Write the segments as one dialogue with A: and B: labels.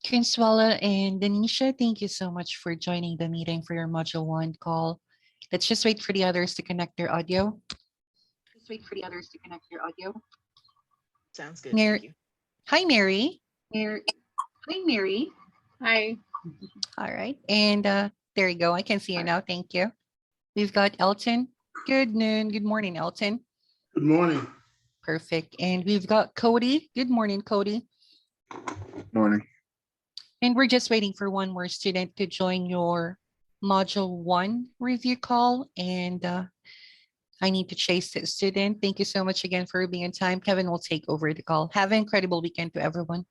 A: Consuela and Denisha, thank you so much for joining the meeting for your Module 1 call. Let's just wait for the others to connect their audio. Just wait for the others to connect their audio.
B: Sounds good. Thank
A: Mary,
B: you.
A: hi, Mary.
C: Hi, Mary. Hi.
A: All right. And there you go. I can see you now. Thank you. We've got Elton. Good noon. Good morning, Elton.
D: Good morning.
A: Perfect. And we've got Cody. Good morning, Cody.
E: Morning.
A: And we're just waiting for one more student to join your Module 1 review call. And I need to chase the student. Thank you so much again for being on time. Kevin will take over the call. Have an incredible weekend to everyone.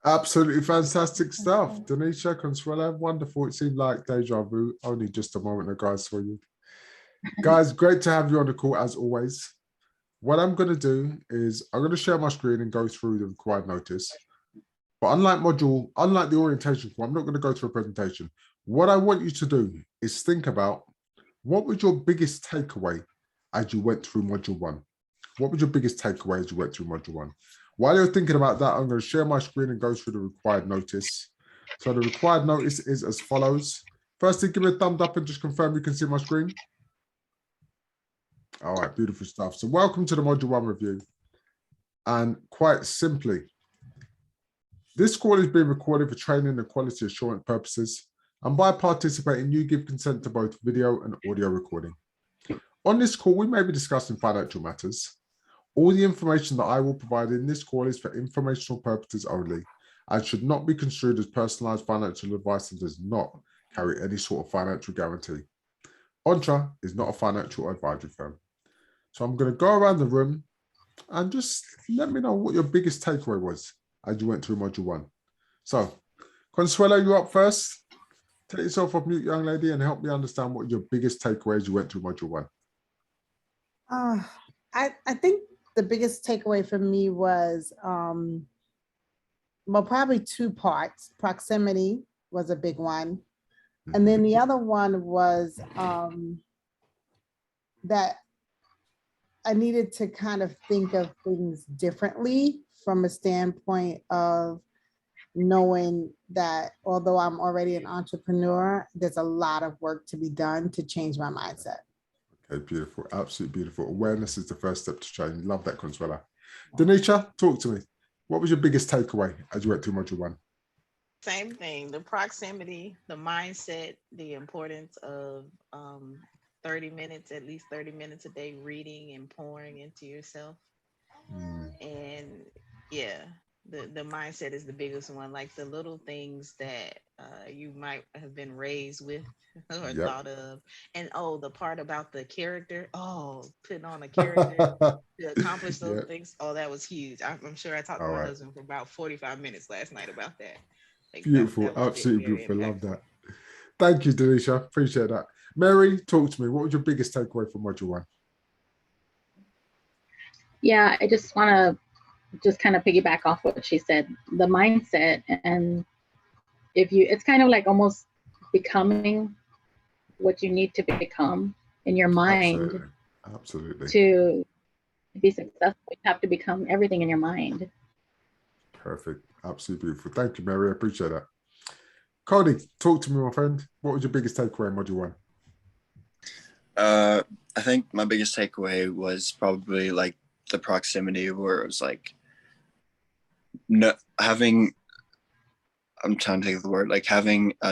F: Absolutely fantastic stuff. Denisha, Consuela, wonderful. It seemed like deja vu only just a moment ago, I saw you. Guys, great to have you on the call as always. What I'm going to do is I'm going to share my screen and go through the required notice. But unlike the orientation call, I'm not going to go through a presentation. What I want you to do is think about what was your biggest takeaway as you went through Module 1? What was your biggest takeaway as you went through Module 1? While you're thinking about that, I'm going to share my screen and go through the required notice. So the required notice is as follows. Firstly, give me a thumbs up and just confirm you can see my screen. All right, beautiful stuff. So welcome to the Module 1 review. And quite simply, this call is being recorded for training and quality assurance purposes. And by participating, you give consent to both video and audio recording. On this call, we may be discussing financial matters. All the information that I will provide in this call is for informational purposes only and should not be construed as personalized financial advice and does not carry any sort of financial guarantee. Entra is not a financial advisory firm. So I'm going to go around the room and just let me know what your biggest takeaway was as you went through Module 1. So, Consuelo, you're up first. Take yourself off mute, young lady, and help me understand what your biggest takeaway as you went through Module 1.
G: I think the biggest takeaway for me was, well, probably two parts. Proximity was a big one. And then the other one was that I needed to kind of think of things differently from a standpoint of knowing that although I'm already an entrepreneur, there's a lot of work to be done to change my mindset.
F: Okay, beautiful. Absolutely beautiful. Awareness is the first step to change. Love that, Consuela. Denisha, talk to me. What was your biggest takeaway as you went through Module 1?
B: Same thing, the proximity, the mindset, the importance of 30 minutes, at least 30 minutes a day reading and pouring into yourself. And yeah, the mindset is the biggest one, like the little things that you might have been raised with or thought of. And the part about the character, putting on a character to accomplish those things. Oh, that was huge. I'm sure I talked to my husband for about 45 minutes last night about that. Like,
F: beautiful,
B: that was
F: absolutely
B: very
F: beautiful. Love
B: impactful.
F: that. Thank you, Denisha. Appreciate that. Mary, talk to me. What was your biggest takeaway from Module 1?
C: Yeah, I just want to just kind of piggyback off what she said, the mindset. And it's kind of like almost becoming what you need to become in your mind.
F: Absolutely.
C: To be successful, you have to become everything in your mind.
F: Perfect. Absolutely beautiful. Thank you, Mary. I appreciate that. Cody, talk to me, my friend. What was your biggest takeaway in Module 1?
E: I think my biggest takeaway was probably like the proximity, where it was like having a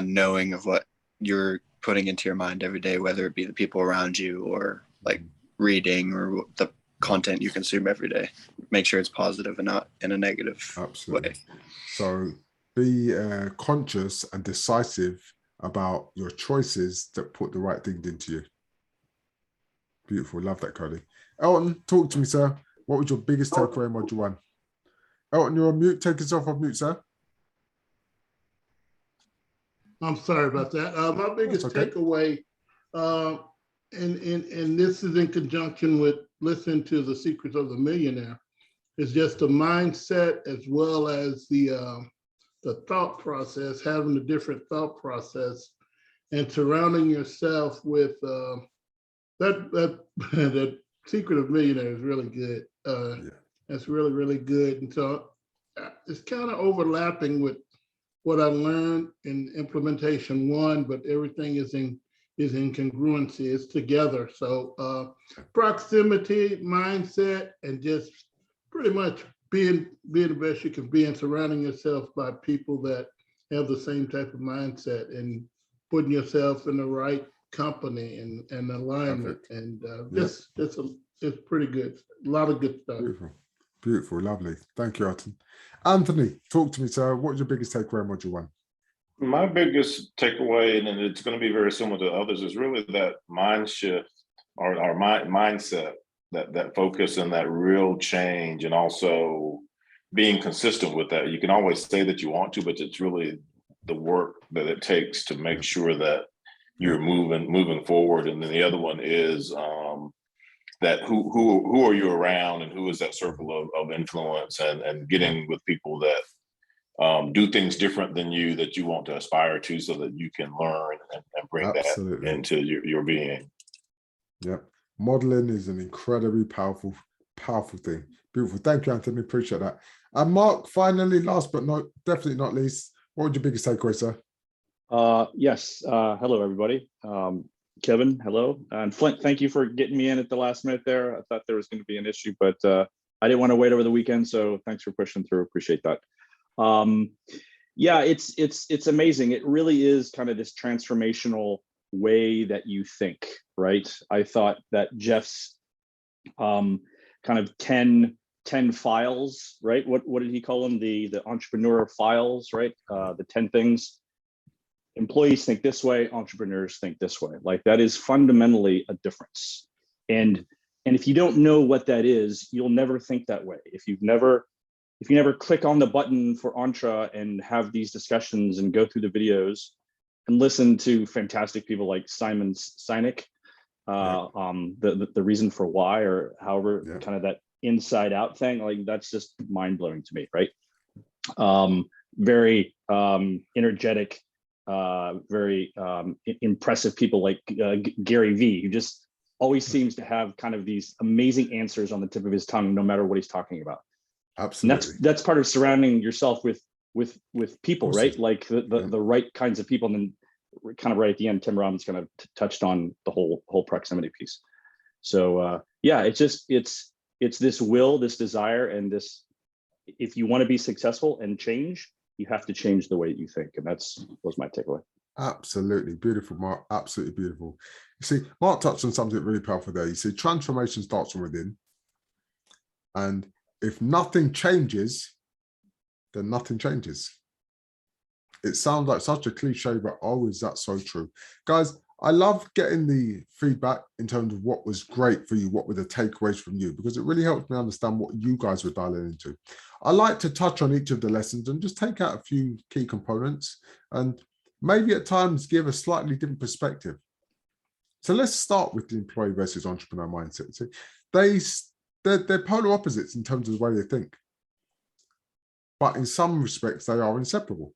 E: knowing of what you're putting into your mind every day, whether it be the people around you or like reading or the content you consume every day. Make sure it's positive and not in a negative way.
F: So be conscious and decisive about your choices that put the right things into you. Beautiful. Love that, Cody. Elton, talk to me, sir. What was your biggest takeaway in Module 1? Elton, you're on mute. Take yourself off mute, sir.
D: I'm sorry about that. My biggest takeaway, and this is in conjunction with listening to The Secrets of the Millionaire, is just the mindset as well as the thought process, having a different thought process, and surrounding yourself with that Secret of Millionaire is really good. That's really, really good. And so it's kind of overlapping with what I learned in implementation 1, but everything is in congruency, it's together. So proximity, mindset, and just pretty much being the best you can be and surrounding yourself by people that have the same type of mindset and putting yourself in the right company and alignment.
F: Perfect.
D: And
F: Yep.
D: it's pretty good. A lot of good stuff.
F: Beautiful. Beautiful. Lovely. Thank you, Arton. Anthony, talk to me, sir. What's your biggest takeaway in module 1?
H: My biggest takeaway, and it's going to be very similar to others, is really that mind shift or our mindset, that focus and that real change, and also being consistent with that. You can always say that you want to, but it's really the work that it takes to make sure that you're moving forward. And then the other one is that who are you around, and who is that circle of influence, and getting with people that do things different than you, that you want to aspire to, so that you can learn and bring
F: Absolutely.
H: that into your being.
F: Yep. Modeling is an incredibly powerful thing. Beautiful. Thank you, Anthony. Appreciate that. And Mark, finally, last but definitely not least, what was your biggest takeaway, sir?
I: Yes. Hello, everybody. Kevin, hello. And Flint, thank you for getting me in at the last minute there. I thought there was going to be an issue, but I didn't want to wait over the weekend. So thanks for pushing through. Appreciate that. Yeah, it's amazing. It really is kind of this transformational way that you think, right? I thought that Jeff's kind of 10 files, right? What did he call them? The entrepreneur files, right? The 10 things. Employees think this way, entrepreneurs think this way. Like, that is fundamentally a difference. And if you don't know what that is, you'll never think that way. If you never click on the button for Entra and have these discussions and go through the videos and listen to fantastic people like Simon Sinek, the reason for why, or however, kind of that inside out thing, like, that's just mind blowing to me, right? Very energetic, very impressive people like Gary Vee, who just always seems to have kind of these amazing answers on the tip of his tongue, no matter what he's talking about.
F: Absolutely.
I: And that's part of surrounding yourself with people, right? Like the right kinds of people. And then kind of right at the end, Tim Robbins kind of touched on the whole proximity piece. So yeah, it's this will, this desire, and this, if you want to be successful and change, you have to change the way you think. And was my takeaway.
F: Absolutely. Beautiful, Mark. Absolutely beautiful. You see, Mark touched on something really powerful there. You see, transformation starts from within. And if nothing changes, then nothing changes. It sounds like such a cliche, but oh, is that so true? Guys, I love getting the feedback in terms of what was great for you, what were the takeaways from you, because it really helps me understand what you guys were dialing into. I like to touch on each of the lessons and just take out a few key components and maybe at times give a slightly different perspective. So let's start with the employee versus entrepreneur mindset. So they're polar opposites in terms of the way they think, but in some respects, they are inseparable.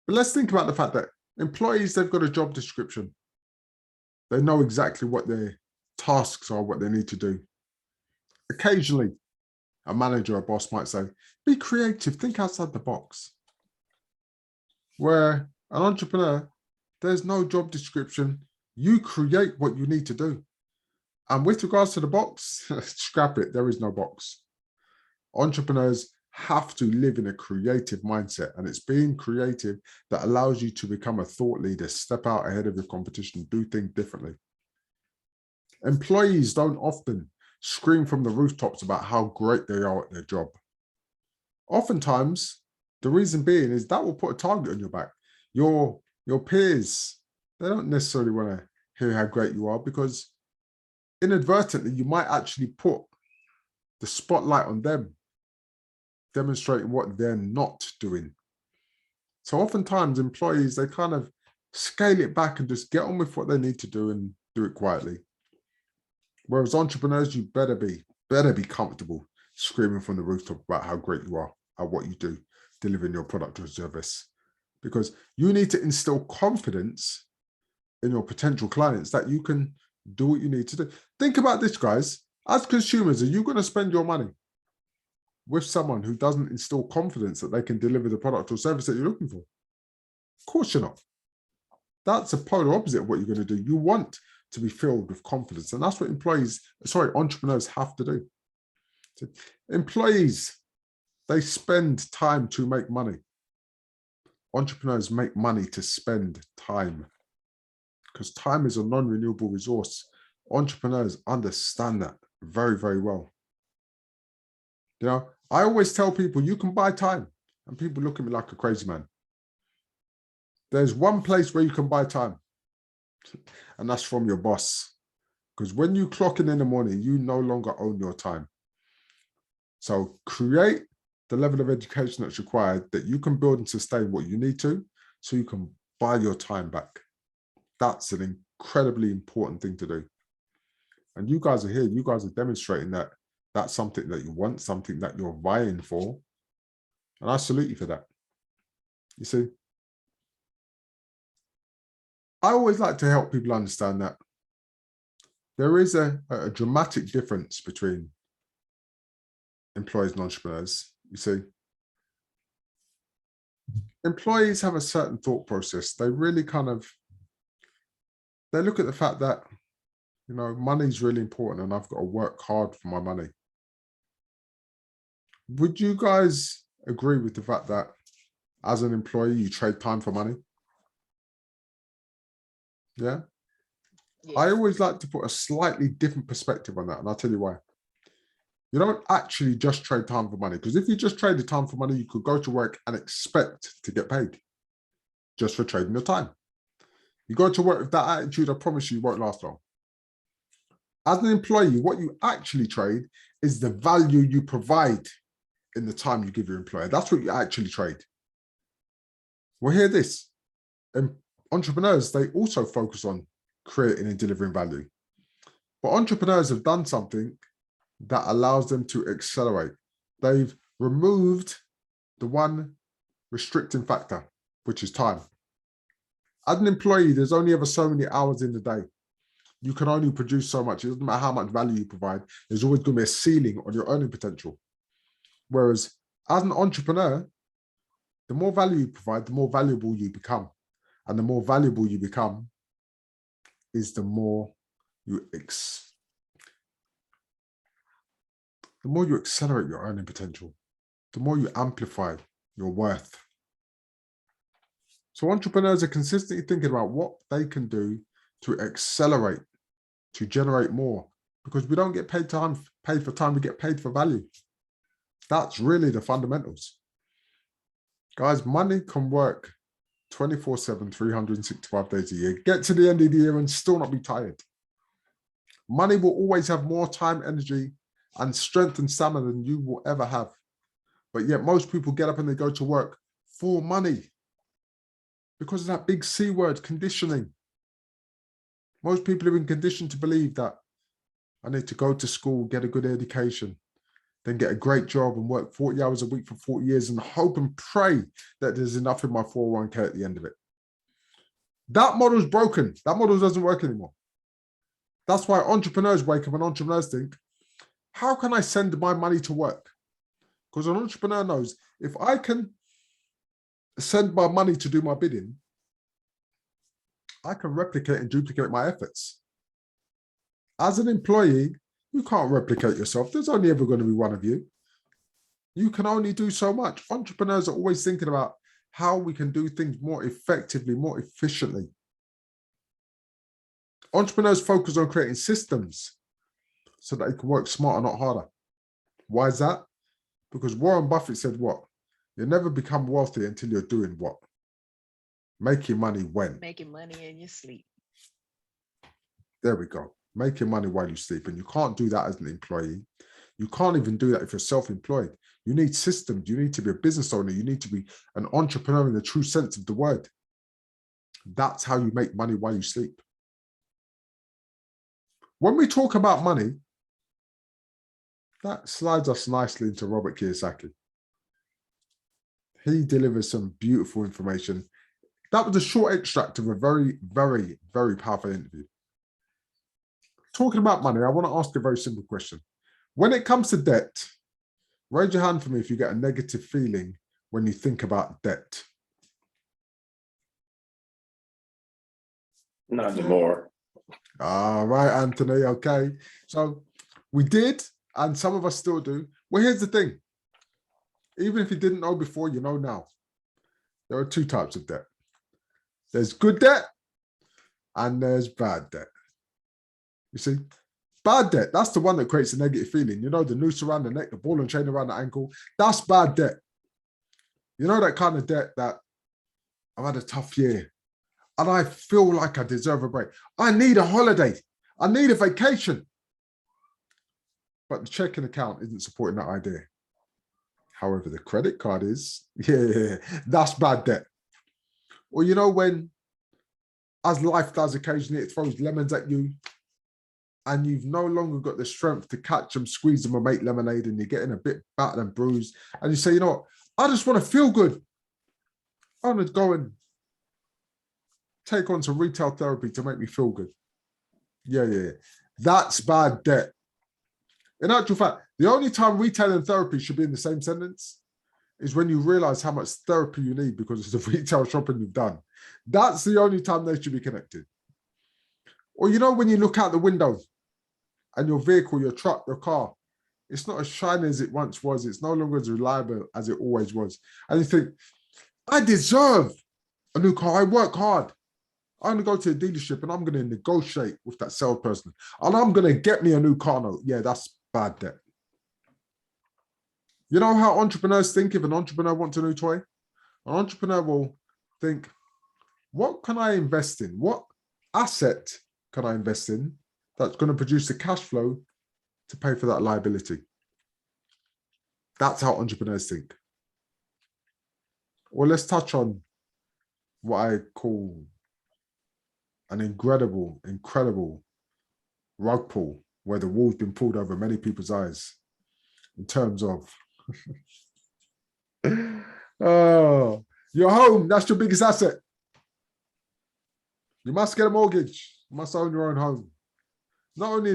F: But let's think about the fact that employees, they've got a job description. They know exactly what their tasks are, what they need to do. Occasionally, a manager or boss might say, be creative, think outside the box. Where an entrepreneur, there's no job description. You create what you need to do. And with regards to the box, scrap it, there is no box. Entrepreneurs have to live in a creative mindset, and it's being creative that allows you to become a thought leader, step out ahead of your competition, do things differently. Employees don't often scream from the rooftops about how great they are at their job. Oftentimes, the reason being is that will put a target on your back. Your peers, they don't necessarily want to hear how great you are, because inadvertently, you might actually put the spotlight on them, demonstrating what they're not doing. So oftentimes employees, they kind of scale it back and just get on with what they need to do and do it quietly. Whereas entrepreneurs, you better be comfortable screaming from the rooftop about how great you are at what you do, delivering your product or service, because you need to instill confidence in your potential clients that you can do what you need to do. Think about this, guys. As consumers, are you going to spend your money? with someone who doesn't instill confidence that they can deliver the product or service that you're looking for? Of course you're not. That's a polar opposite of what you're going to do. You want to be filled with confidence. And that's what entrepreneurs have to do. So employees, they spend time to make money. Entrepreneurs make money to spend time, because time is a non-renewable resource. Entrepreneurs understand that very, very well. You know, I always tell people you can buy time, and people look at me like a crazy man. There's one place where you can buy time, and that's from your boss. Because when you clock in the morning, you no longer own your time. So create the level of education that's required that you can build and sustain what you need to, so you can buy your time back. That's an incredibly important thing to do. And you guys are here, you guys are demonstrating that that's something that you want, something that you're vying for. And I salute you for that. You see, I always like to help people understand that there is a dramatic difference between employees and entrepreneurs. You see, employees have a certain thought process. They really they look at the fact that, you know, money is really important and I've got to work hard for my money. Would you guys agree with the fact that as an employee, you trade time for money? Yeah.
B: Yes.
F: I always like to put a slightly different perspective on that, and I'll tell you why. You don't actually just trade time for money, because if you just traded time for money, you could go to work and expect to get paid just for trading your time. You go to work with that attitude, I promise you, won't last long. As an employee, what you actually trade is the value you provide in the time you give your employer. That's what you actually trade. Well, hear this. Entrepreneurs, they also focus on creating and delivering value. But entrepreneurs have done something that allows them to accelerate. They've removed the one restricting factor, which is time. As an employee, there's only ever so many hours in the day. You can only produce so much. It doesn't matter how much value you provide. There's always going to be a ceiling on your earning potential. Whereas as an entrepreneur, the more value you provide, the more valuable you become. And the more valuable you become is the more you accelerate your earning potential, the more you amplify your worth. So entrepreneurs are consistently thinking about what they can do to accelerate, to generate more, because we don't get paid for time, we get paid for value. That's really the fundamentals. Guys, money can work 24/7, 365 days a year. Get to the end of the year and still not be tired. Money will always have more time, energy, and strength and stamina than you will ever have. But yet most people get up and they go to work for money because of that big C word, conditioning. Most people have been conditioned to believe that I need to go to school, get a good education, then get a great job and work 40 hours a week for 40 years and hope and pray that there's enough in my 401k at the end of it. That model's broken. That model doesn't work anymore. That's why entrepreneurs wake up and entrepreneurs think, how can I send my money to work? Because an entrepreneur knows if I can send my money to do my bidding, I can replicate and duplicate my efforts. As an employee, you can't replicate yourself. There's only ever going to be one of you. You can only do so much. Entrepreneurs are always thinking about how we can do things more effectively, more efficiently. Entrepreneurs focus on creating systems so that they can work smarter, not harder. Why is that? Because Warren Buffett said what? You never become wealthy until you're doing what? Making money when?
B: Making money in your sleep.
F: There we go. Making money while you sleep. And you can't do that as an employee. You can't even do that if you're self-employed. You need systems. You need to be a business owner. You need to be an entrepreneur in the true sense of the word. That's how you make money while you sleep. When we talk about money, that slides us nicely into Robert Kiyosaki. He delivers some beautiful information. That was a short extract of a very, very, very powerful interview. Talking about money, I want to ask a very simple question. When it comes to debt, Raise your hand for me if you get a negative feeling when you think about debt.
H: Not anymore.
F: All right, Anthony. Okay. So we did, and some of us still do. Well, here's the thing. Even if you didn't know before, you know now. There are two types of debt. There's good debt and there's bad debt. You see, bad debt, that's the one that creates a negative feeling. You know, the noose around the neck, the ball and chain around the ankle, that's bad debt. You know, that kind of debt that I've had a tough year and I feel like I deserve a break. I need a holiday. I need a vacation. But the checking account isn't supporting that idea. However, the credit card is, yeah, that's bad debt. Or, you know, when, as life does occasionally, it throws lemons at you and you've no longer got the strength to catch them, squeeze them, or make lemonade, and you're getting a bit battered and bruised. And you say, you know what, I just want to feel good. I want to go and take on some retail therapy to make me feel good. Yeah. That's bad debt. In actual fact, the only time retail and therapy should be in the same sentence is when you realize how much therapy you need because of the retail shopping you've done. That's the only time they should be connected. Or, you know, when you look out the window and your vehicle, your truck, your car, it's not as shiny as it once was. It's no longer as reliable as it always was. And you think, I deserve a new car. I work hard. I'm going to go to a dealership and I'm going to negotiate with that salesperson and I'm going to get me a new car note. Yeah, that's bad debt. You know how entrepreneurs think if an entrepreneur wants a new toy? An entrepreneur will think, what can I invest in? What asset can I invest in that's going to produce the cash flow to pay for that liability? That's how entrepreneurs think. Well, let's touch on what I call an incredible rug pull where the wool's been pulled over many people's eyes in terms of oh, your home, that's your biggest asset. You must get a mortgage. You must own your own home. Not only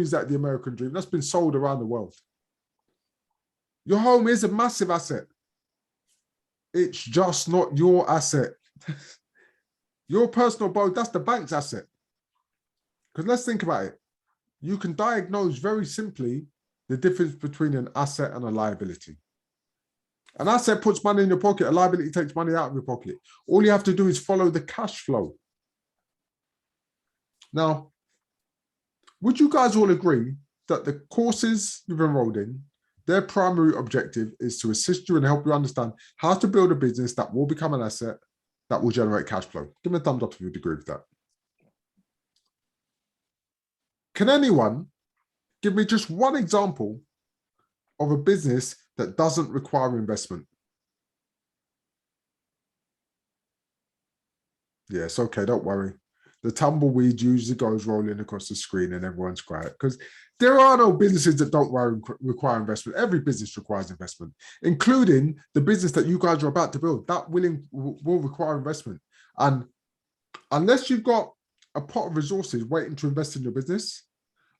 F: is that the American dream, that's been sold around the world. Your home is a massive asset. It's just not your asset. Your personal boat, that's the bank's asset. Because let's think about it. You can diagnose very simply the difference between an asset and a liability. An asset puts money in your pocket, a liability takes money out of your pocket. All you have to do is follow the cash flow. Now, would you guys all agree that the courses you've enrolled in, their primary objective is to assist you and help you understand how to build a business that will become an asset that will generate cash flow? Give me a thumbs up if you agree with that. Can anyone give me just one example of a business that doesn't require investment? Yes, okay, don't worry. The tumbleweed usually goes rolling across the screen and everyone's quiet because there are no businesses that don't require investment. Every business requires investment, including the business that you guys are about to build. That will require investment. And unless you've got a pot of resources waiting to invest in your business,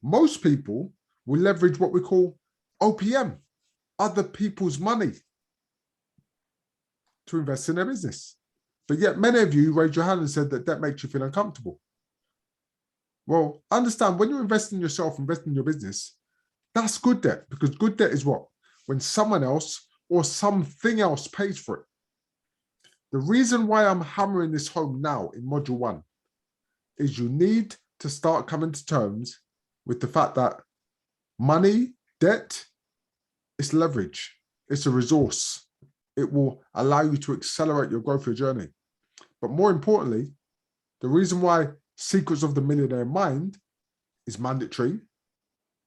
F: most people will leverage what we call OPM, other people's money, to invest in their business. But yet many of you raised your hand and said that debt makes you feel uncomfortable. Well, understand when you invest in yourself, invest in your business, that's good debt, because good debt is what? When someone else or something else pays for it. The reason why I'm hammering this home now in module 1 is you need to start coming to terms with the fact that money, debt, is leverage. It's a resource. It will allow you to accelerate your growth, your journey. But more importantly, the reason why Secrets of the Millionaire Mind is mandatory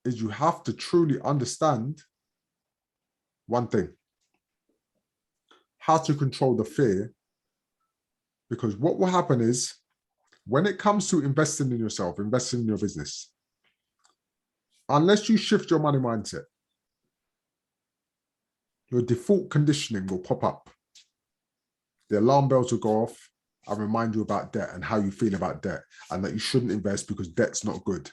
F: is you have to truly understand one thing: how to control the fear. Because what will happen is, when it comes to investing in yourself, investing in your business, unless you shift your money mindset, your default conditioning will pop up. The alarm bells will go off and remind you about debt and how you feel about debt and that you shouldn't invest because debt's not good.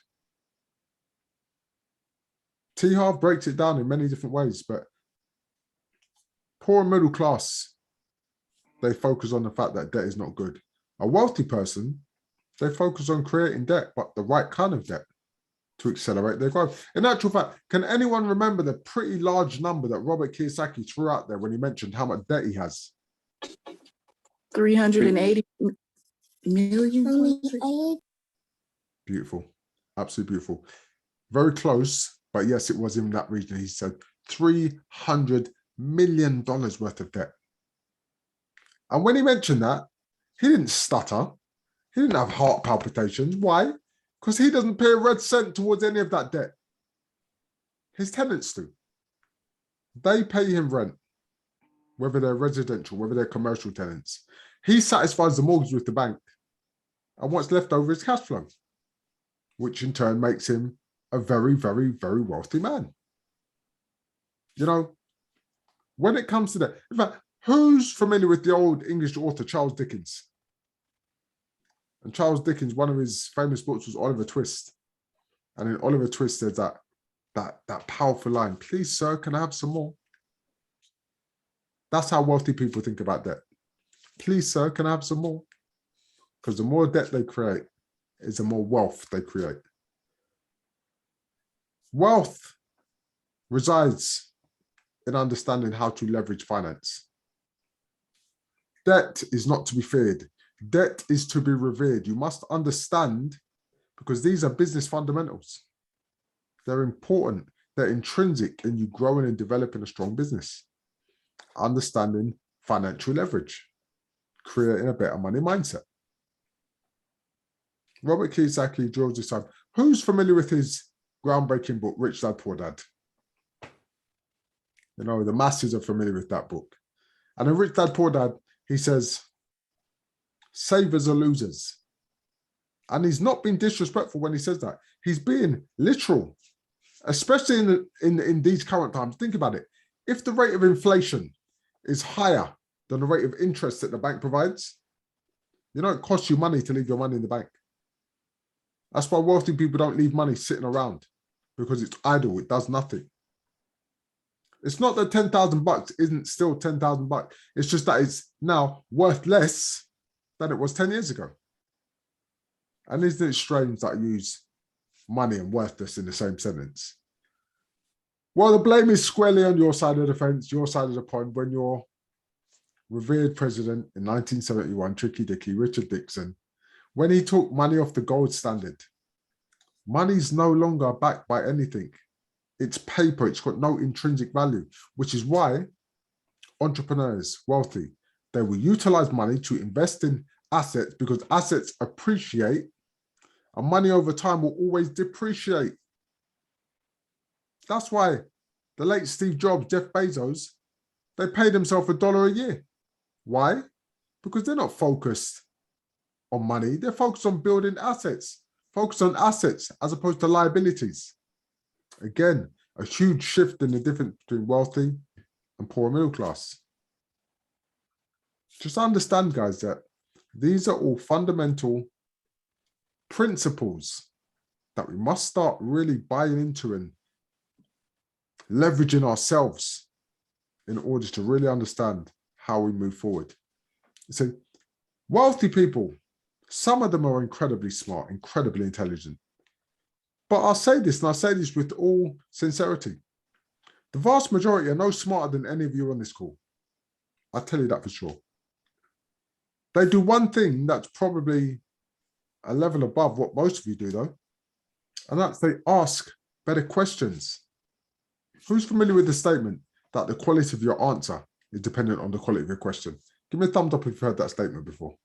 F: T. Harv breaks it down in many different ways, but poor and middle class, they focus on the fact that debt is not good. A wealthy person, they focus on creating debt, but the right kind of debt to accelerate their growth. In actual fact, can anyone remember the pretty large number that Robert Kiyosaki threw out there when he mentioned how much debt he has?
J: 380 million.
F: Beautiful. Absolutely beautiful. Very close, but yes, it was in that region. He said $300 million worth of debt. And when he mentioned that, he didn't stutter. He didn't have heart palpitations. Why? Because he doesn't pay a red cent towards any of that debt. His tenants do. They pay him rent, whether they're residential, whether they're commercial tenants. He satisfies the mortgage with the bank. And what's left over is cash flow, which in turn makes him a very, very, very wealthy man. You know, when it comes to that, in fact, who's familiar with the old English author Charles Dickens? And Charles Dickens, one of his famous books was Oliver Twist. And in Oliver Twist, there's that powerful line, "Please, sir, can I have some more?" That's how wealthy people think about debt. "Please, sir, can I have some more?" Because the more debt they create is the more wealth they create. Wealth resides in understanding how to leverage finance. Debt is not to be feared. Debt is to be revered. You must understand, because these are business fundamentals. They're important. They're intrinsic in you growing and developing a strong business. Understanding financial leverage, creating a better money mindset. Robert Kiyosaki drills this time. Who's familiar with his groundbreaking book, Rich Dad, Poor Dad? You know, the masses are familiar with that book. And in Rich Dad, Poor Dad, he says, savers are losers. And he's not being disrespectful when he says that. He's being literal, especially in these current times. Think about it. If the rate of inflation is higher than the rate of interest that the bank provides, you know, it costs you money to leave your money in the bank. That's why wealthy people don't leave money sitting around, because it's idle. It does nothing. It's not that 10,000 bucks isn't still 10,000 bucks. It's just that it's now worth less than it was 10 years ago. And isn't it strange that I use money and worthless in the same sentence? Well, the blame is squarely on your side of the fence, your side of the pond, when your revered president in 1971, Tricky Dicky, Richard Nixon, when he took money off the gold standard. Money's no longer backed by anything. It's paper. It's got no intrinsic value, which is why entrepreneurs, wealthy, they will utilize money to invest in assets, because assets appreciate and money over time will always depreciate. That's why the late Steve Jobs, Jeff Bezos, they pay themselves $1 a year. Why? Because they're not focused on money. They're focused on building assets, focused on assets as opposed to liabilities. Again, a huge shift in the difference between wealthy and poor middle class. Just understand, guys, that these are all fundamental principles that we must start really buying into and leveraging ourselves in order to really understand how we move forward. So wealthy people, some of them are incredibly smart, incredibly intelligent. But I'll say this, and I'll say this with all sincerity. The vast majority are no smarter than any of you on this call. I'll tell you that for sure. They do one thing that's probably a level above what most of you do, though, and that's they ask better questions. Who's familiar with the statement that the quality of your answer is dependent on the quality of your question? Give me a thumbs up if you've heard that statement before.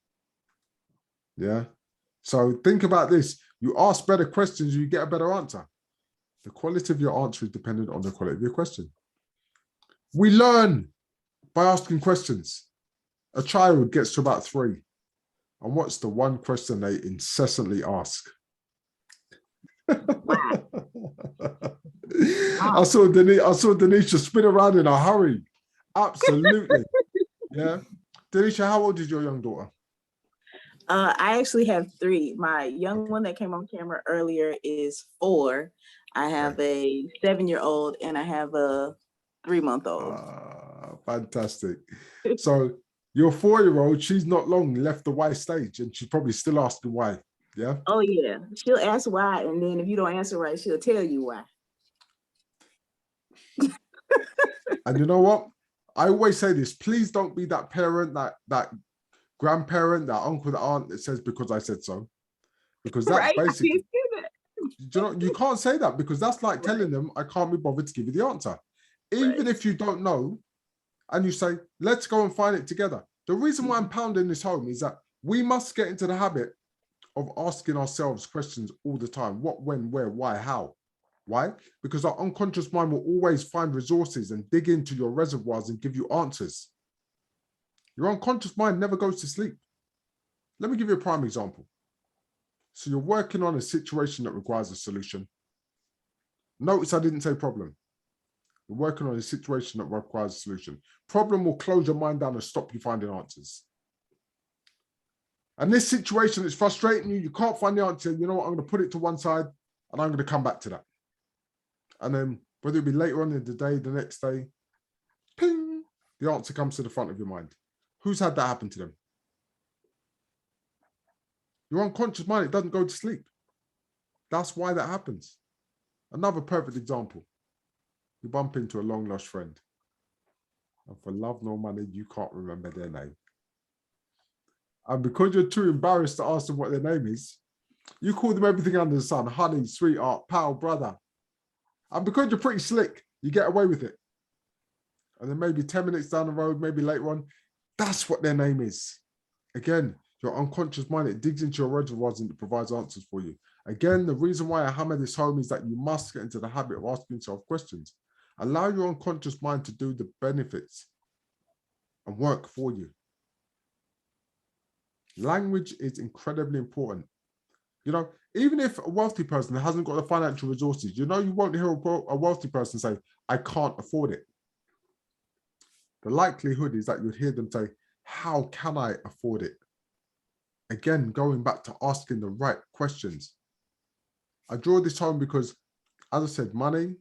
F: Yeah. So think about this. You ask better questions, you get a better answer. The quality of your answer is dependent on the quality of your question. We learn by asking questions. A child gets to about 3. And what's the one question they incessantly ask?
J: Wow.
F: I saw Denisha spin around in a hurry. Absolutely. Yeah. Denisha, how old is your young daughter?
J: I actually have 3. My young one that came on camera earlier is 4. I have a 7-year-old and I have a 3-month-old.
F: Fantastic. So your 4-year-old, she's not long left the why stage and she's probably still asking why. Yeah.
J: Oh yeah. She'll ask why, and then if you don't answer right, she'll tell you why.
F: And you know what? I always say this, please don't be that parent, that grandparent, that uncle, that aunt that says because I said so. Because that's
J: Right? I
F: basically,
J: can't do that.
F: you know, you can't say that because that's like telling them I can't be bothered to give you the answer. Even if you don't know, and you say, let's go and find it together. The reason why I'm pounding this home is that we must get into the habit of asking ourselves questions all the time. What, when, where, why, how? Why? Because our unconscious mind will always find resources and dig into your reservoirs and give you answers. Your unconscious mind never goes to sleep. Let me give you a prime example. So you're working on a situation that requires a solution. Notice I didn't say problem. You're working on a situation that requires a solution. Problem will close your mind down and stop you finding answers. And this situation is frustrating you. You can't find the answer. You know what? I'm going to put it to one side and I'm going to come back to that. And then whether it be later on in the day, the next day, ping, the answer comes to the front of your mind. Who's had that happen to them? Your unconscious mind, it doesn't go to sleep. That's why that happens. Another perfect example. You bump into a long lost friend. And for love nor money, you can't remember their name. And because you're too embarrassed to ask them what their name is, you call them everything under the sun, honey, sweetheart, pal, brother. And because you're pretty slick, you get away with it. And then maybe 10 minutes down the road, maybe later on, that's what their name is. Again, your unconscious mind, it digs into your reservoirs and it provides answers for you. Again, the reason why I hammer this home is that you must get into the habit of asking yourself questions. Allow your unconscious mind to do the benefits and work for you. Language is incredibly important. You know, even if a wealthy person hasn't got the financial resources, you know, you won't hear a wealthy person say, I can't afford it. The likelihood is that you'd hear them say, how can I afford it? Again, going back to asking the right questions. I draw this home because, as I said, money,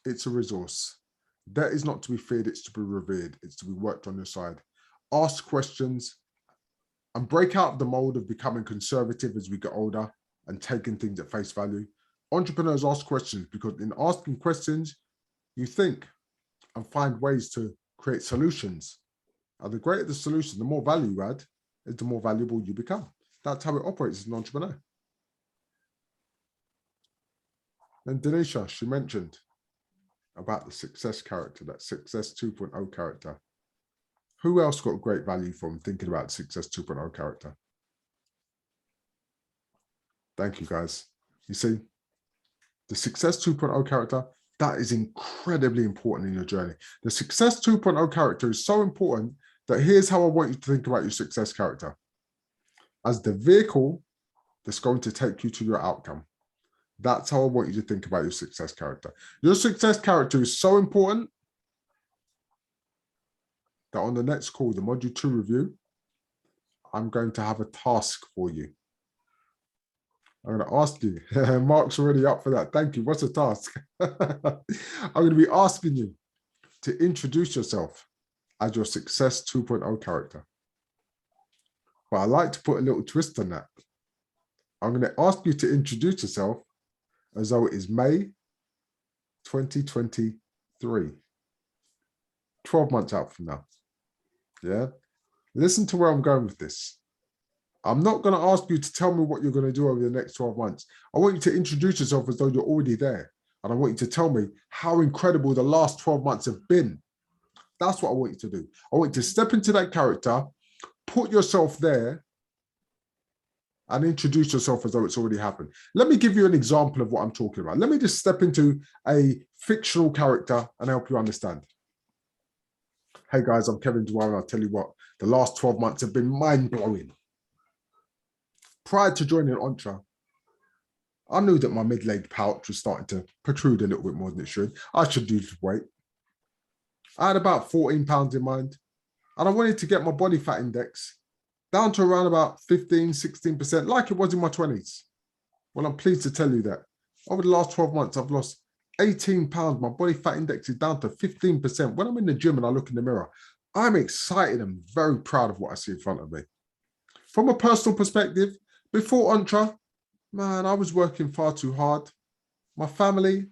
F: it's a resource. Debt is not to be feared, it's to be revered. It's to be worked on your side. Ask questions and break out of the mold of becoming conservative as we get older and taking things at face value. Entrepreneurs ask questions because in asking questions, you think and find ways to create solutions. And the greater the solution, the more value you add, is the more valuable you become. That's how it operates as an entrepreneur. And Denisha, she mentioned about the success character, that success 2.0 character. Who else got great value from thinking about success 2.0 character? Thank you, guys. You see, the success 2.0 character, that is incredibly important in your journey. The success 2.0 character is so important that here's how I want you to think about your success character. As the vehicle that's going to take you to your outcome. That's how I want you to think about your success character. Your success character is so important that on the next call, the Module 2 review, I'm going to have a task for you. I'm going to ask you, Mark's already up for that. Thank you. What's the task? I'm going to be asking you to introduce yourself as your success 2.0 character. But I like to put a little twist on that. I'm going to ask you to introduce yourself as though it is May 2023, 12 months out from now. Yeah, listen to where I'm going with this. I'm not going to ask you to tell me what you're going to do over the next 12 months. I want you to introduce yourself as though you're already there. And I want you to tell me how incredible the last 12 months have been. That's what I want you to do. I want you to step into that character, put yourself there, and introduce yourself as though it's already happened. Let me give you an example of what I'm talking about. Let me just step into a fictional character and help you understand. Hey guys, I'm Kevin Dwyer, and I'll tell you what, the last 12 months have been mind-blowing. Prior to joining Entre, I knew that my mid-leg pouch was starting to protrude a little bit more than it should. I should lose weight. I had about 14 pounds in mind, and I wanted to get my body fat index down to around about 15, 16%, like it was in my 20s. Well, I'm pleased to tell you that over the last 12 months, I've lost 18 pounds. My body fat index is down to 15%. When I'm in the gym and I look in the mirror, I'm excited and very proud of what I see in front of me. From a personal perspective, before Entre, man, I was working far too hard. My family,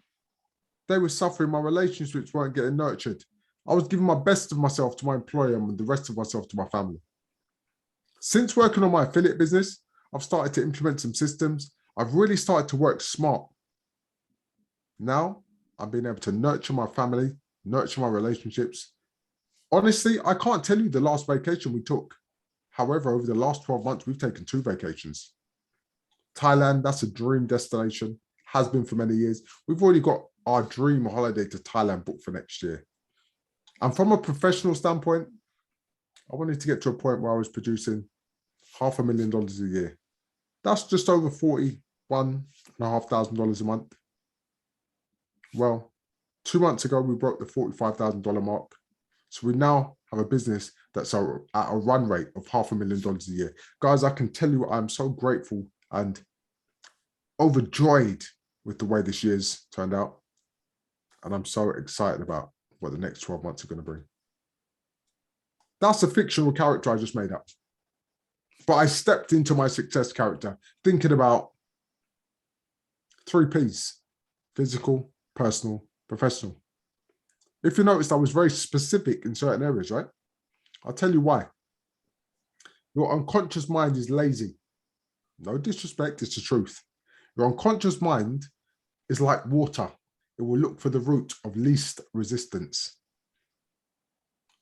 F: they were suffering. My relationships weren't getting nurtured. I was giving my best of myself to my employer and the rest of myself to my family. Since working on my affiliate business, I've started to implement some systems. I've really started to work smart. Now, I'm being able to nurture my family, nurture my relationships. Honestly, I can't tell you the last vacation we took. However, over the last 12 months, we've taken 2 vacations. Thailand, that's a dream destination, has been for many years. We've already got our dream holiday to Thailand booked for next year. And from a professional standpoint, I wanted to get to a point where I was producing $500,000 a year. That's just over $41,500 a month. Well, 2 months ago, we broke the $45,000 mark. So we now have a business that's at a run rate of $500,000 a year. Guys, I can tell you I'm so grateful and overjoyed with the way this year's turned out. And I'm so excited about what the next 12 months are going to bring. That's a fictional character I just made up. But I stepped into my success character thinking about 3 Ps: physical, personal, professional. If you noticed, I was very specific in certain areas, right? I'll tell you why. Your unconscious mind is lazy. No disrespect, it's the truth. Your unconscious mind is like water. It will look for the route of least resistance.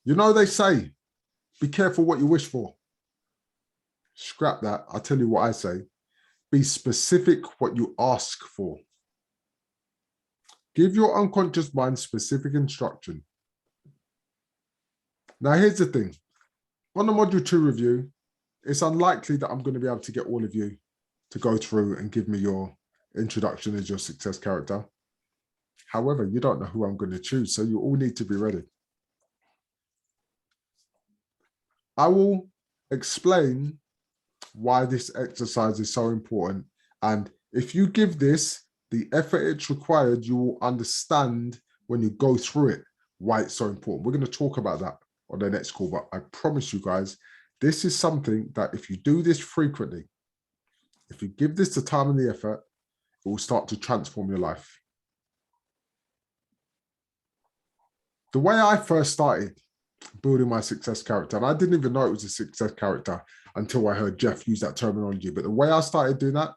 F: You know, they say, be careful what you wish for. Scrap that. I'll tell you what I say. Be specific what you ask for. Give your unconscious mind specific instruction. Now, here's the thing. On the Module 2 review, it's unlikely that I'm going to be able to get all of you to go through and give me your introduction as your success character. However, you don't know who I'm going to choose, so you all need to be ready. I will explain why this exercise is so important. And if you give this the effort it's required, you will understand when you go through it why it's so important. We're going to talk about that on the next call, but I promise you guys, this is something that if you do this frequently, if you give this the time and the effort, it will start to transform your life. The way I first started building my success character, and I didn't even know it was a success character until I heard Jeff use that terminology, but the way I started doing that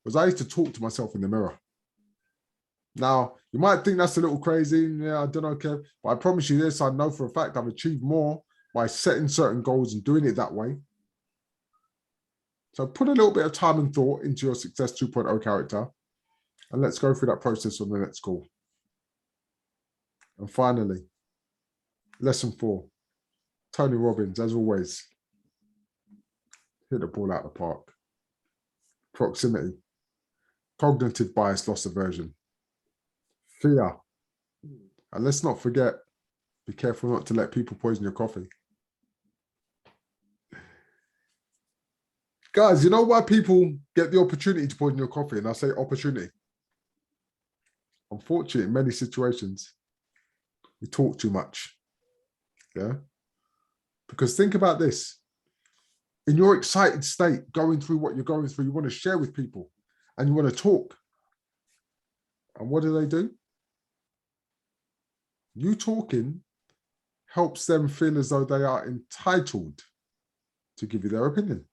F: was I used to talk to myself in the mirror. Now, you might think that's a little crazy. Yeah, I don't know, Kev, but I promise you this, I know for a fact I've achieved more by setting certain goals and doing it that way. So put a little bit of time and thought into your Success 2.0 character, and let's go through that process on the next call. And finally, lesson 4, Tony Robbins, as always, hit the ball out of the park. Proximity, cognitive bias, loss aversion, fear. And let's not forget, be careful not to let people poison your coffee. Guys, you know why people get the opportunity to poison your coffee? And I say opportunity. Unfortunately, in many situations, we talk too much. Yeah? Because think about this. In your excited state, going through what you're going through, you want to share with people and you want to talk. And what do? You talking helps them feel as though they are entitled to give you their opinion.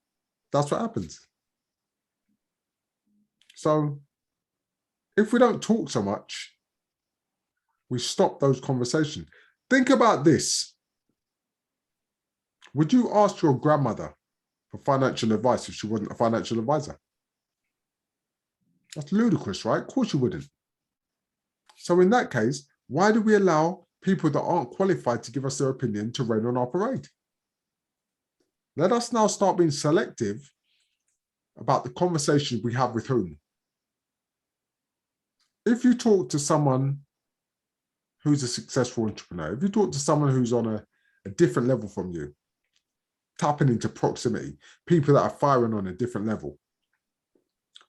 F: That's what happens. So if we don't talk so much, we stop those conversations. Think about this. Would you ask your grandmother for financial advice if she wasn't a financial advisor? That's ludicrous, right? Of course you wouldn't. So in that case, why do we allow people that aren't qualified to give us their opinion to rain on our parade? Let us now start being selective about the conversations we have with whom. If you talk to someone who's a successful entrepreneur, if you talk to someone who's on a different level from you, tapping into proximity, people that are firing on a different level,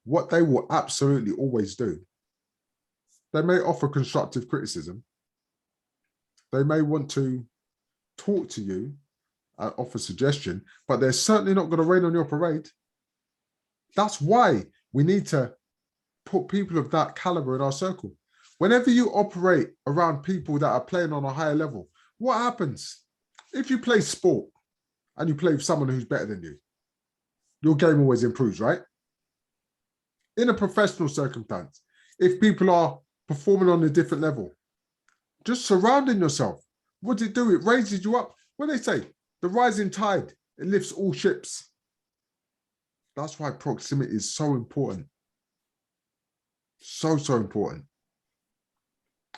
F: what they will absolutely always do They may offer constructive criticism. They may want to talk to you and offer suggestion, but they're certainly not going to rain on your parade. That's why we need to put people of that caliber in our circle. Whenever you operate around people that are playing on a higher level, what happens? If you play sport and you play with someone who's better than you, your game always improves, right? In a professional circumstance, if people are performing on a different level, just surrounding yourself, what does it do? It raises you up. When they say the rising tide, it lifts all ships. That's why proximity is so important. So important.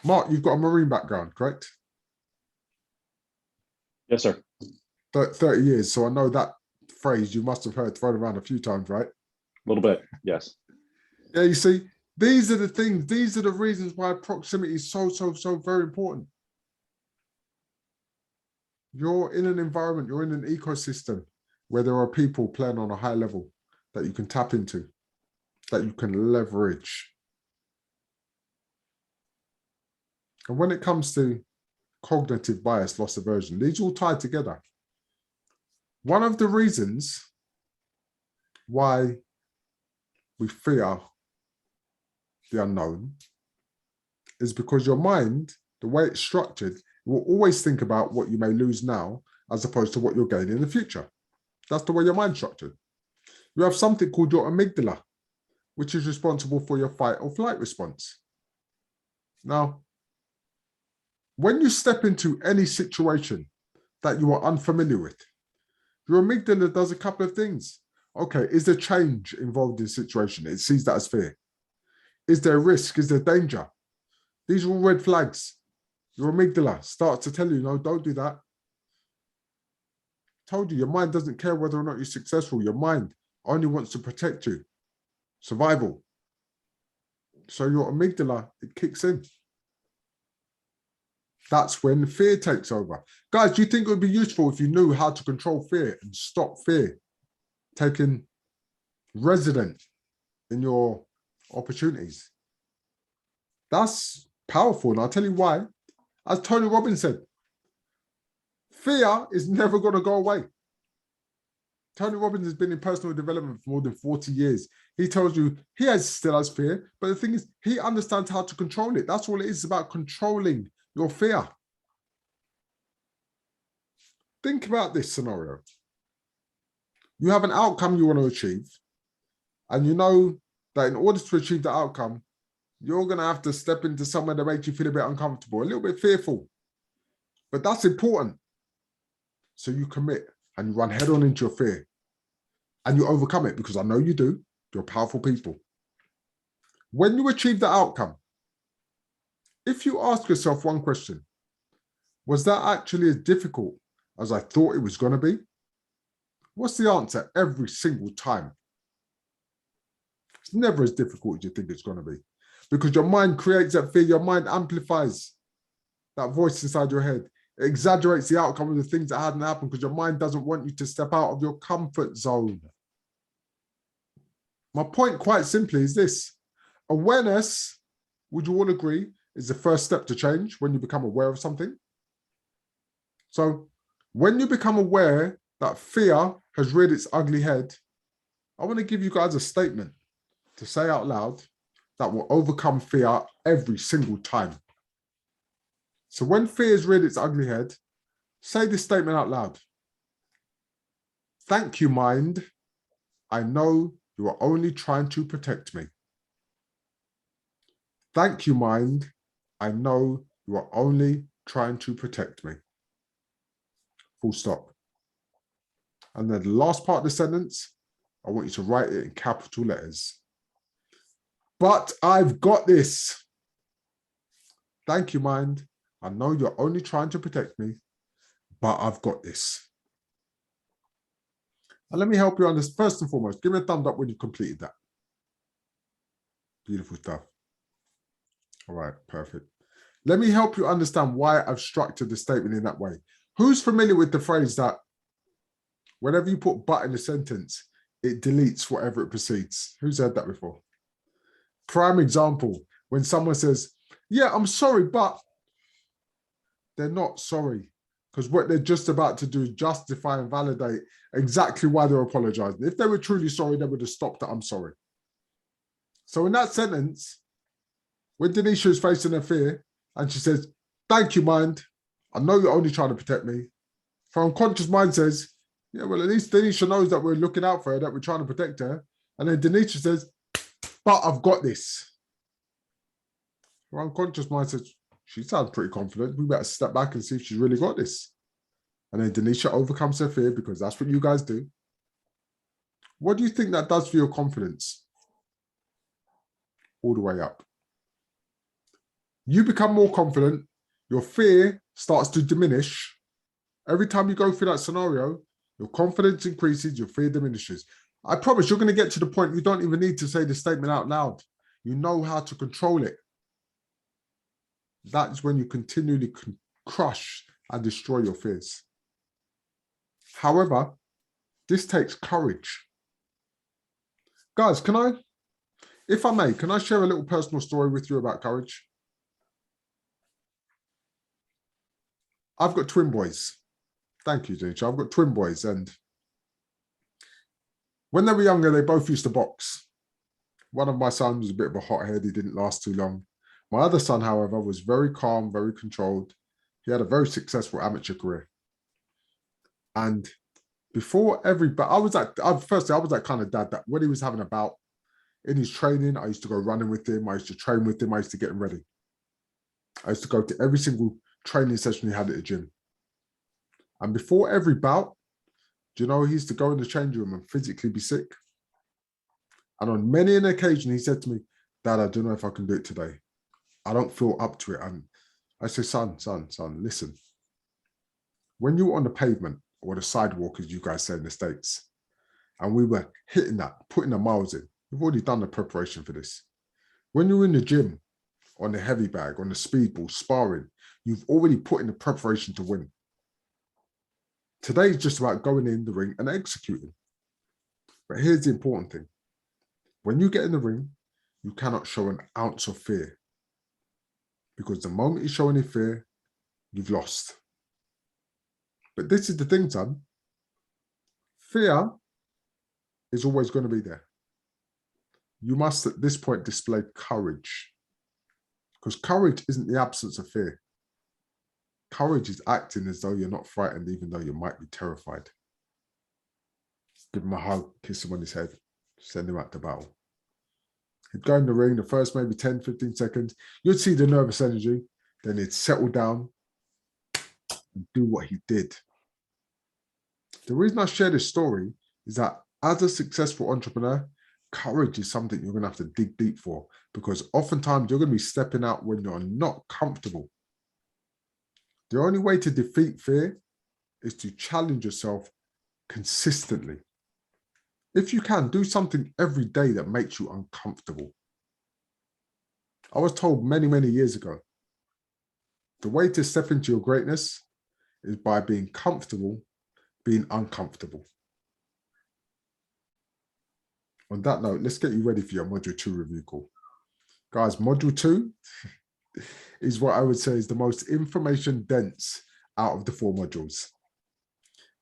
F: Mark, you've got a Marine background, correct?
I: Yes, sir.
F: 30 years. So I know that phrase you must have heard thrown around a few times, right?
I: A little bit, yes.
F: Yeah, you see, these are the things, these are the reasons why proximity is so very important. You're in an environment, you're in an ecosystem where there are people playing on a high level that you can tap into, that you can leverage. And when it comes to cognitive bias, loss aversion, these all tie together. One of the reasons why we fear the unknown is because your mind, the way it's structured, will always think about what you may lose now as opposed to what you'll gain in the future. That's the way your mind's structured. You have something called your amygdala, which is responsible for your fight or flight response. Now, when you step into any situation that you are unfamiliar with, your amygdala does a couple of things. Okay, is there change involved in the situation? It sees that as fear. Is there risk? Is there danger? These are all red flags. Your amygdala starts to tell you, no, don't do that. Told you, your mind doesn't care whether or not you're successful. Your mind only wants to protect you. Survival. So your amygdala, it kicks in. That's when fear takes over. Guys, do you think it would be useful if you knew how to control fear and stop fear taking resident in your opportunities? That's powerful, and I'll tell you why. As Tony Robbins said, fear is never going to go away. Tony Robbins has been in personal development for more than 40 years. He tells you he still has fear, but the thing is, he understands how to control it. That's all it is, it's about controlling your fear. Think about this scenario. You have an outcome you want to achieve, and you know that in order to achieve the outcome, you're going to have to step into somewhere that makes you feel a bit uncomfortable, a little bit fearful. But that's important. So you commit and you run head on into your fear and you overcome it, because I know you do. You're powerful people. When you achieve the outcome, if you ask yourself one question, was that actually as difficult as I thought it was going to be? What's the answer every single time? It's never as difficult as you think it's going to be, because your mind creates that fear. Your mind amplifies that voice inside your head. It exaggerates the outcome of the things that hadn't happened, because your mind doesn't want you to step out of your comfort zone. My point, quite simply, is this. Awareness, would you all agree, is the first step to change when you become aware of something? So when you become aware that fear has reared its ugly head, I want to give you guys a statement to say out loud that will overcome fear every single time. So when fear has reared its ugly head, say this statement out loud. Thank you, mind. I know you are only trying to protect me. Thank you, mind. I know you are only trying to protect me. Full stop. And then the last part of the sentence, I want you to write it in capital letters. But I've got this. Thank you, mind. I know you're only trying to protect me, but I've got this. And let me help you on this. First and foremost, give me a thumbs up when you've completed that. Beautiful stuff. All right, perfect. Let me help you understand why I've structured the statement in that way. Who's familiar with the phrase that whenever you put but in a sentence, it deletes whatever it precedes? Who's heard that before? Prime example, when someone says, Yeah, I'm sorry, but they're not sorry. Because what they're just about to do is justify and validate exactly why they're apologizing. If they were truly sorry, they would have stopped at "I'm sorry." So in that sentence, when Denisha is facing her fear and she says, "Thank you, mind. I know you're only trying to protect me." Her unconscious mind says, "Yeah, well, at least Denisha knows that we're looking out for her, that we're trying to protect her." And then Denisha says, "But I've got this." Her unconscious mind says, "She sounds pretty confident. We better step back and see if she's really got this." And then Denisha overcomes her fear because that's what you guys do. What do you think that does for your confidence? All the way up. You become more confident. Your fear starts to diminish. Every time you go through that scenario, your confidence increases, your fear diminishes. I promise you're going to get to the point you don't even need to say the statement out loud. You know how to control it. That's when you continually crush and destroy your fears. However, this takes courage. Guys, if I may, can I share a little personal story with you about courage? I've got twin boys. Thank you, Denisha. I've got twin boys, and when they were younger, they both used to box. One of my sons was a bit of a hothead. He didn't last too long. My other son, however, was very calm, very controlled. He had a very successful amateur career. And before every, but I was that kind of dad that when he was having a bout in his training, I used to go running with him. I used to train with him. I used to get him ready. I used to go to every single training session he had at the gym. And before every bout, do you know, he used to go in the change room and physically be sick. And on many an occasion, he said to me, "Dad, I don't know if I can do it today. I don't feel up to it." And I say, son, listen. When you were on the pavement or the sidewalk, as you guys say in the States, and we were hitting that, putting the miles in, we've already done the preparation for this. When you're in the gym, on the heavy bag, on the speedball, sparring, you've already put in the preparation to win. Today is just about going in the ring and executing. But here's the important thing. When you get in the ring, you cannot show an ounce of fear. Because the moment you show any fear, you've lost. But this is the thing, son. Fear is always going to be there. You must, at this point, display courage. Because courage isn't the absence of fear. Courage is acting as though you're not frightened, even though you might be terrified. Give him a hug, kiss him on his head, send him out to battle. He'd go in the ring, the first maybe 10, 15 seconds, you'd see the nervous energy, then he'd settle down and do what he did. The reason I share this story is that as a successful entrepreneur, courage is something you're going to have to dig deep for, because oftentimes you're going to be stepping out when you're not comfortable. The only way to defeat fear is to challenge yourself consistently. If you can, do something every day that makes you uncomfortable. I was told many, many years ago, the way to step into your greatness is by being comfortable, being uncomfortable. On that note, let's get you ready for your Module 2 review call. Guys, Module 2 is what I would say is the most information dense out of the 4 modules.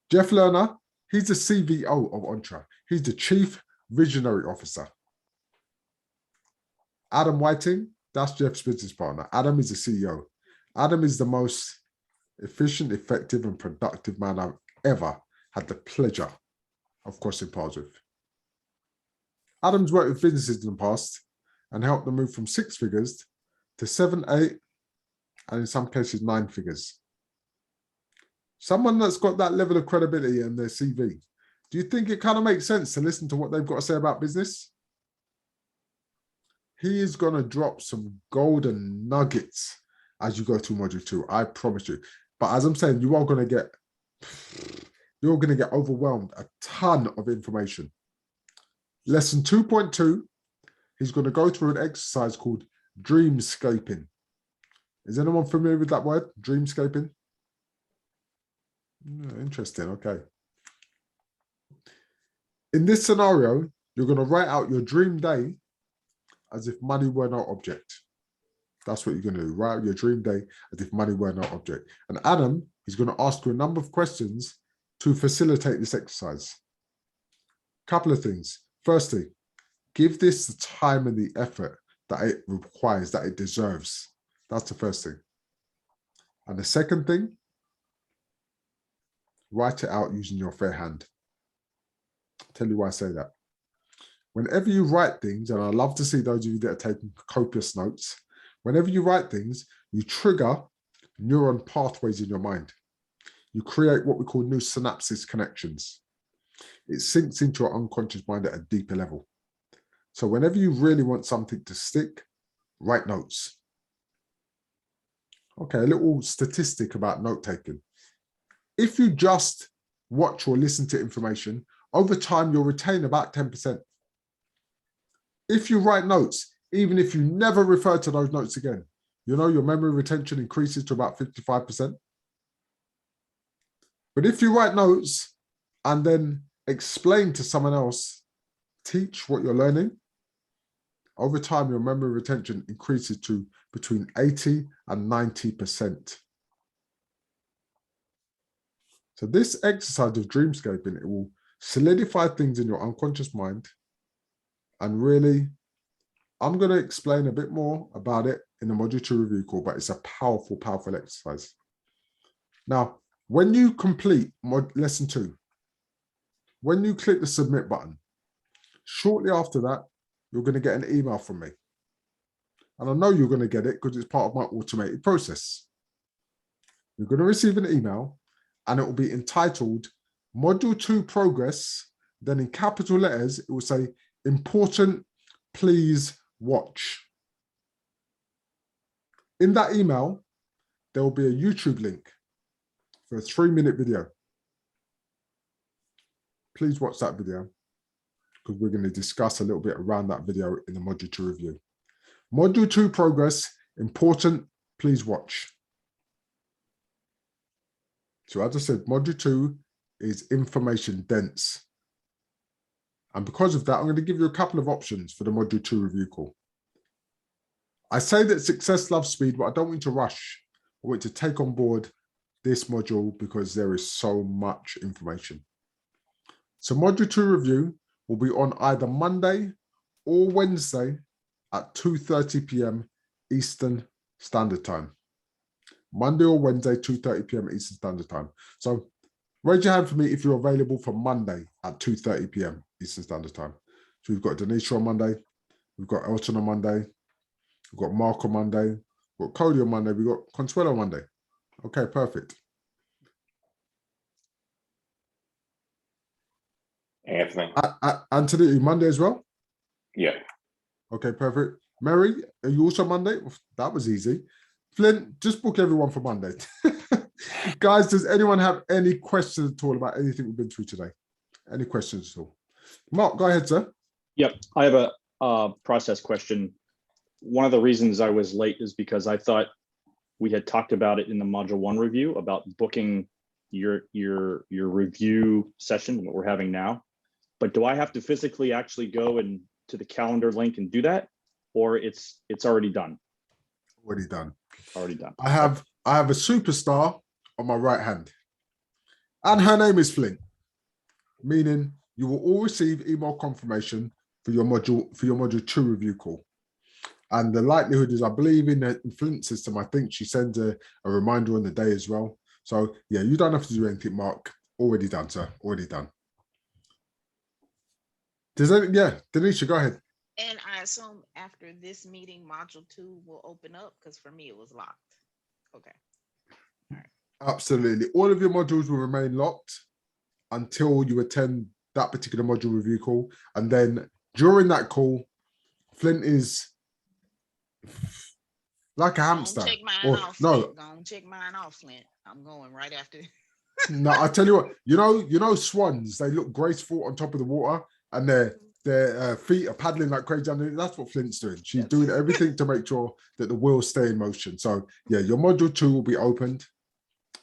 F: Jeff Lerner, he's the CVO of Entra. He's the Chief Visionary Officer. Adam Whiting, that's Jeff's business partner. Adam is the CEO. Adam is the most efficient, effective, and productive man I've ever had the pleasure of crossing paths with. Adam's worked with businesses in the past and helped them move from 6 figures to 7, 8, and in some cases 9 figures. Someone that's got that level of credibility in their CV, do you think it kind of makes sense to listen to what they've got to say about business? He is going to drop some golden nuggets as you go through Module 2, I promise you. But as I'm saying, you're going to get overwhelmed, a ton of information. Lesson 2.2, he's going to go through an exercise called dreamscaping. Is anyone familiar with that word, dreamscaping? Interesting, okay. In this scenario, you're going to write out your dream day as if money were no object. That's what you're going to do. Write out your dream day as if money were no object. And Adam is going to ask you a number of questions to facilitate this exercise. Couple of things. Firstly, give this the time and the effort that it requires, that it deserves. That's the first thing. And the second thing, write it out using your fair hand. I'll tell you why I say that. Whenever you write things, and I love to see those of you that are taking copious notes, whenever you write things, you trigger neuron pathways in your mind. You create what we call new synapses connections. It sinks into your unconscious mind at a deeper level. So whenever you really want something to stick, write notes. Okay, a little statistic about note taking. If you just watch or listen to information, over time you'll retain about 10%. If you write notes, even if you never refer to those notes again, you know your memory retention increases to about 55%. But if you write notes and then explain to someone else, teach what you're learning, over time your memory retention increases to between 80 and 90%. So this exercise of dreamscaping, it will solidify things in your unconscious mind. And really, I'm going to explain a bit more about it in the Module 2 review call, but it's a powerful, powerful exercise. Now, when you complete lesson 2, when you click the submit button, shortly after that, you're going to get an email from me. And I know you're going to get it because it's part of my automated process. You're going to receive an email and it will be entitled Module 2 Progress. Then in capital letters, it will say, important, please watch. In that email, there will be a YouTube link for a 3-minute video. Please watch that video because we're going to discuss a little bit around that video in the Module 2 review. Module 2 Progress, important, please watch. So as I said, Module 2 is information dense. And because of that, I'm going to give you a couple of options for the Module 2 review call. I say that success loves speed, but I don't want you to rush. I want you to take on board this module because there is so much information. So Module 2 review will be on either Monday or Wednesday at 2:30 p.m. Eastern Standard Time. Monday or Wednesday, 2:30 p.m. Eastern Standard Time. So raise your hand for me if you're available for Monday at 2:30 p.m. Eastern Standard Time. So we've got Denisha on Monday, we've got Elton on Monday, we've got Mark on Monday, we've got Cody on Monday, we've got Consuelo on Monday. Okay, perfect.
H: Anthony.
F: Anthony, Monday as well?
H: Yeah.
F: Okay, perfect. Mary, are you also Monday? That was easy. Flint, just book everyone for Monday. Guys, does anyone have any questions at all about anything we've been through today? Any questions at all? Mark, go ahead, sir.
I: Yep, I have a process question. One of the reasons I was late is because I thought we had talked about it in the Module 1 review about booking your review session, what we're having now. But do I have to physically actually go and to the calendar link and do that, or it's already done?
F: Already done.
I: Already done.
F: I have a superstar on my right hand, and her name is Flint, meaning you will all receive email confirmation for your module 2 review call. And the likelihood is, I believe in the Flint system, I think she sends a reminder on the day as well. So yeah, you don't have to do anything, Mark. Already done, sir. Already done. Denisha, go ahead.
B: And I assume after this meeting, module 2 will open up because for me it was locked. Okay. All right.
F: Absolutely. All of your modules will remain locked until you attend that particular module review call. And then during that call, Flint is like a hamster.
B: Check mine off, Flint. Go check mine off, Flint. I'm going right after.
F: No, I tell you what, you know, swans, they look graceful on top of the water and their feet are paddling like crazy underneath. That's what Flint's doing. She's doing everything to make sure that the wheels stay in motion. So yeah, your module 2 will be opened.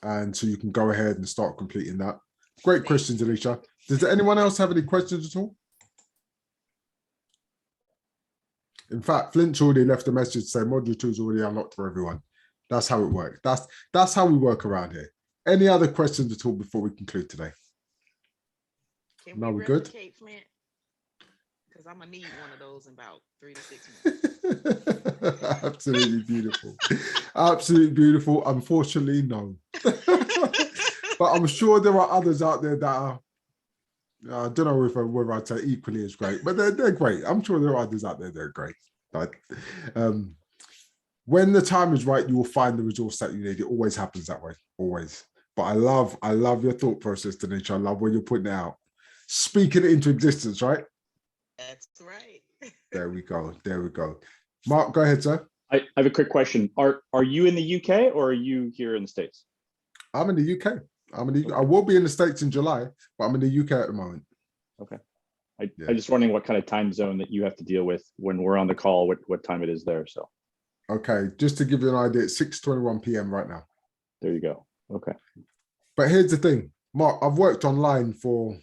F: And so you can go ahead and start completing that. Great questions, Alicia. Does anyone else have any questions at all? In fact, Flint's already left a message saying module 2 is already unlocked for everyone. That's how it works. That's how we work around here. Any other questions at all before we conclude today?
B: Can
F: No,
B: we
F: we're good.
B: replicate Flint? Because I'm gonna need one of those in about 3 to 6 months.
F: Absolutely beautiful. Absolutely beautiful. Unfortunately, no. But I'm sure there are others out there that are, I don't know whether I'd say equally as great, but they're great. I'm sure there are others out there that are great. But when the time is right, you will find the resource that you need. It always happens that way, always. But I love your thought process, Tanisha. I love when you're putting it out. Speaking it into existence, right?
B: That's right.
F: There we go. There we go. Mark, go ahead, sir.
I: I have a quick question. Are you in the UK or are you here in the States?
F: I'm in the UK. I will be in the States in July, but I'm in the UK at the moment.
I: Okay. I'm just wondering what kind of time zone that you have to deal with when we're on the call, what time it is there. So.
F: Okay, just to give you an idea, it's 6:21 p.m. right now.
I: There you go. Okay.
F: But here's the thing, Mark, I've worked online for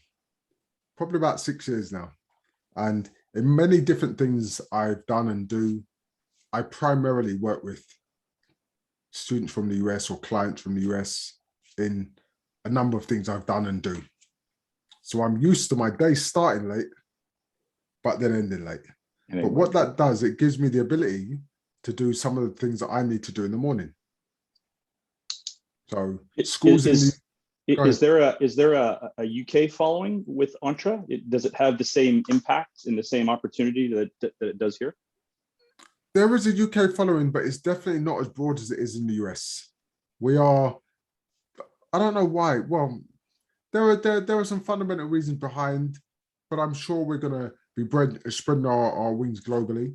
F: probably about 6 years now. And in many different things I've done and do, I primarily work with students from the US or clients from the US in a number of things I've done and do. So I'm used to my day starting late, but then ending late. But what that does, it gives me the ability to do some of the things that I need to do in the morning. So schools
I: is there a UK following with Entra? Does it have the same impact and the same opportunity that it does here?
F: There is a UK following, but it's definitely not as broad as it is in the US. We are, I don't know why. Well, there are some fundamental reasons behind, but I'm sure we're going to be spreading our wings globally.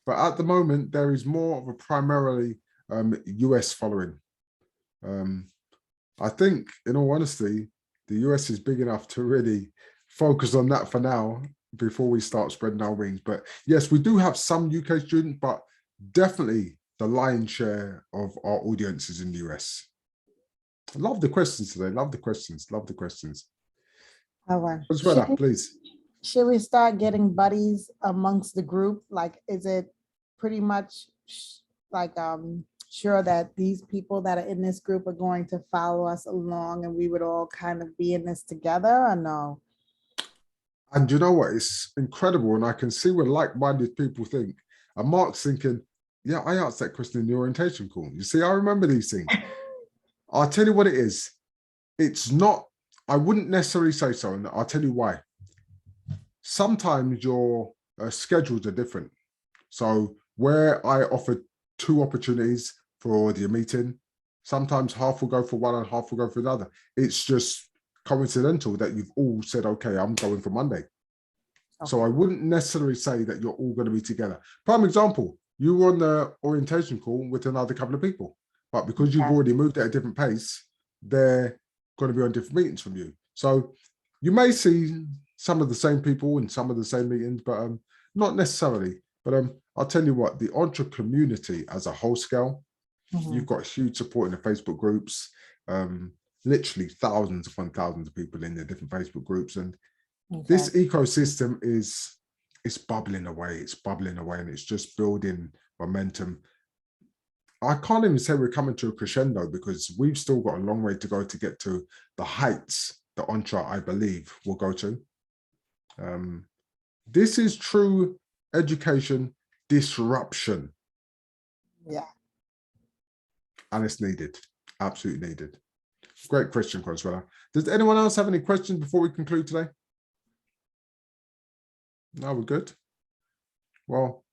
F: But at the moment, there is more of a primarily US following. I think, in all honesty, the US is big enough to really focus on that for now before we start spreading our wings. But yes, we do have some UK students, but definitely the lion's share of our audience is in the US. I love the questions today. Love the questions. Love the questions.
G: All right.
F: Consuela, please.
G: Should we start getting buddies amongst the group? Like, is it pretty much like sure that these people that are in this group are going to follow us along and we would all kind of be in this together, or no?
F: And you know what? It's incredible. And I can see what like-minded people think. And Mark's thinking, yeah, I asked that question in the orientation call. You see, I remember these things. I'll tell you what it is. It's not, I wouldn't necessarily say so. And I'll tell you why. Sometimes your schedules are different. So where I offer 2 opportunities for the meeting, sometimes half will go for one and half will go for another. It's just coincidental that you've all said, okay, I'm going for Monday. Okay. So I wouldn't necessarily say that you're all going to be together. Prime example, you were on the orientation call with another couple of people, but because you've already moved at a different pace, they're going to be on different meetings from you. So you may see some of the same people in some of the same meetings, but not necessarily. But I'll tell you what, the Entra community as a whole scale, you've got huge support in the Facebook groups, literally thousands upon thousands of people in the different Facebook groups. And this ecosystem it's bubbling away, and it's just building momentum. I can't even say we're coming to a crescendo because we've still got a long way to go to get to the heights that Entra, I believe, will go to. This is true education disruption.
G: Yeah.
F: And it's needed, absolutely needed. Great question, Consuela. Does anyone else have any questions before we conclude today? No, we're good. Well,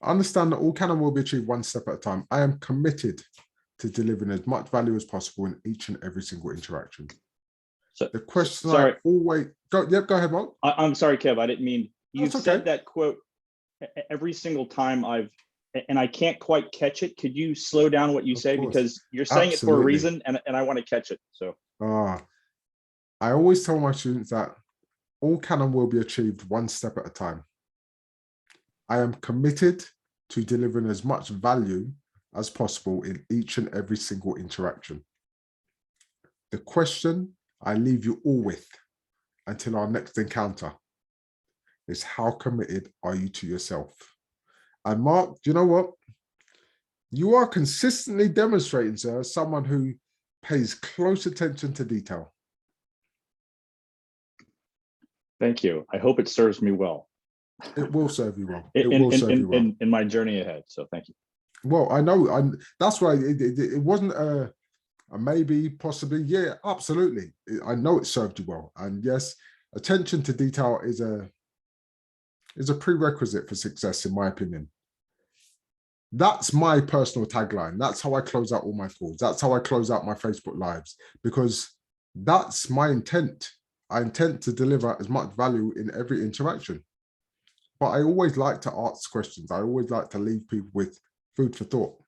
F: understand that all can will be achieved one step at a time. I am committed to delivering as much value as possible in each and every single interaction.
I: So
F: the question
I: sorry.
F: I always go ahead, Mark.
I: I'm sorry, Kev. I didn't mean you've
F: okay.
I: said that quote every single time and I can't quite catch it. Could you slow down what you say? Because you're saying it for a reason and I want to catch it. So
F: I always tell my students that all can and will be achieved one step at a time. I am committed to delivering as much value as possible in each and every single interaction. The question I leave you all with until our next encounter is, how committed are you to yourself? And Mark, do you know what? You are consistently demonstrating, sir, someone who pays close attention to detail.
I: Thank you. I hope it serves me well
F: It will serve you well. It will serve you well.
I: in my journey ahead. So thank you.
F: Well, I know, that's why it wasn't a maybe, possibly. Yeah, absolutely. I know it served you well. And yes, attention to detail is a prerequisite for success, in my opinion. That's my personal tagline. That's how I close out all my calls. That's how I close out my Facebook Lives, because that's my intent. I intend to deliver as much value in every interaction. But I always like to ask questions. I always like to leave people with food for thought.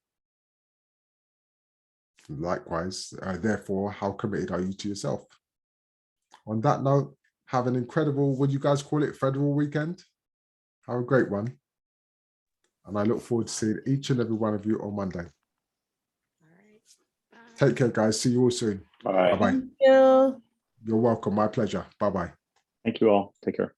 F: Likewise, therefore, how committed are you to yourself? On that note, have an incredible, would you guys call it, federal weekend? Have a great one. And I look forward to seeing each and every one of you on Monday.
B: All right. Bye.
F: Take care, guys. See you all soon.
H: All right.
F: Bye-bye.
G: Thank you.
F: You're welcome. My pleasure. Bye-bye.
I: Thank you all. Take care.